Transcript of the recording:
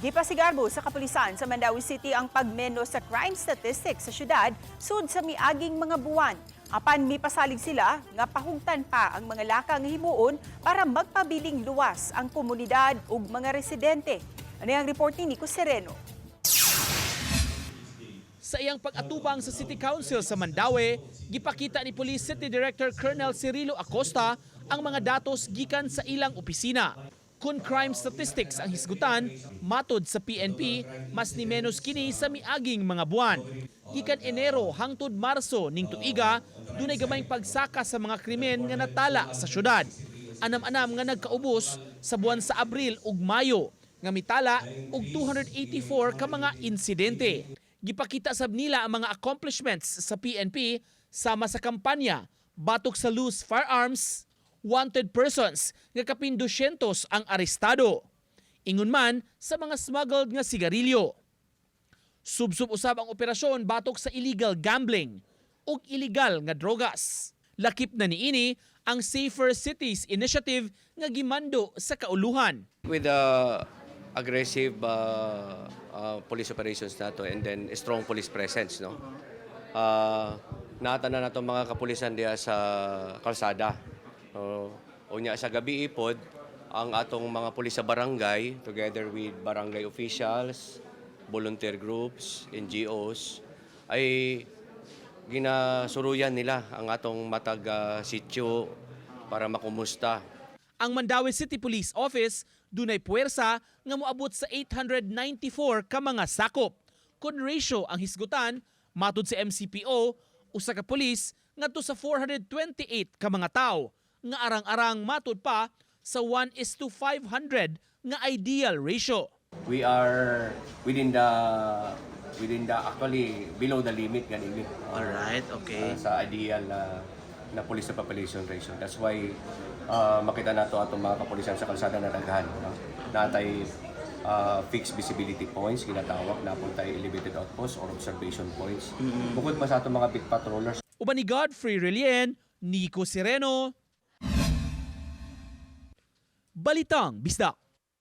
Gipasigarbo sa kapulisan sa Mandaue City ang pagmeno sa crime statistics sa syudad sud sa miaging mga buwan. Apan mipasalig sila nga pahungtan pa ang mga lakang himuon para magpabiling luwas ang komunidad ug mga residente. Ano ang report ni Nico Sereno? Sa iyang pag-atubang sa City Council sa Mandaue, gipakita ni Police City Director Colonel Cirilo Acosta ang mga datos gikan sa ilang opisina. Kung crime statistics ang hisgutan, matod sa PNP, mas ni menos kini sa miaging mga buwan. Gikan Enero hangtod Marso ning tuiga, dunay gamayng pagsaka sa mga krimen nga natala sa syudad. Anam-anam nga nagkaubos sa buwan sa Abril ug Mayo, nga mitala og 284 ka mga insidente. Gipakita sab nila ang mga accomplishments sa PNP sama sa kampanya Batok sa Loose Firearms, wanted persons nga kapin 200 ang arestado. Ingon man sa mga smuggled nga sigarilyo. Subsub usab ang operasyon batok sa illegal gambling ug illegal nga drogas. Lakip na niini ang Safer Cities Initiative nga gimando sa kauluhan. With the aggressive police operations nato and then strong police presence, no? Naata na nato mga kapulisan diya sa kalsada. O niya sa gabi ipod, ang atong mga pulis sa barangay, together with barangay officials, volunteer groups, NGOs, ay ginasuruyan nila ang atong matag sityo para makumusta. Ang Mandaue City Police Office dunay puwersa nga moabot sa 894 ka mga sakop. Kun ratio ang hisgutan, matud sa MCPO, usa ka pulis ngadto sa 428 ka mga tawo. Nga arang-arang matud pa sa 1:500 nga ideal ratio. We are within the actually below the limit ganili. All right, okay. Sa ideal na police to population ratio. That's why makita nato atong mga kapulisan sa kalsada na daghan, no? Natay fixed visibility points ginatawag, napuntay elevated outposts or observation points. Bukod pa sa atong mga big patrollers. Uban ni Godfrey Relien, Nico Sereno, Balitang Bisdak.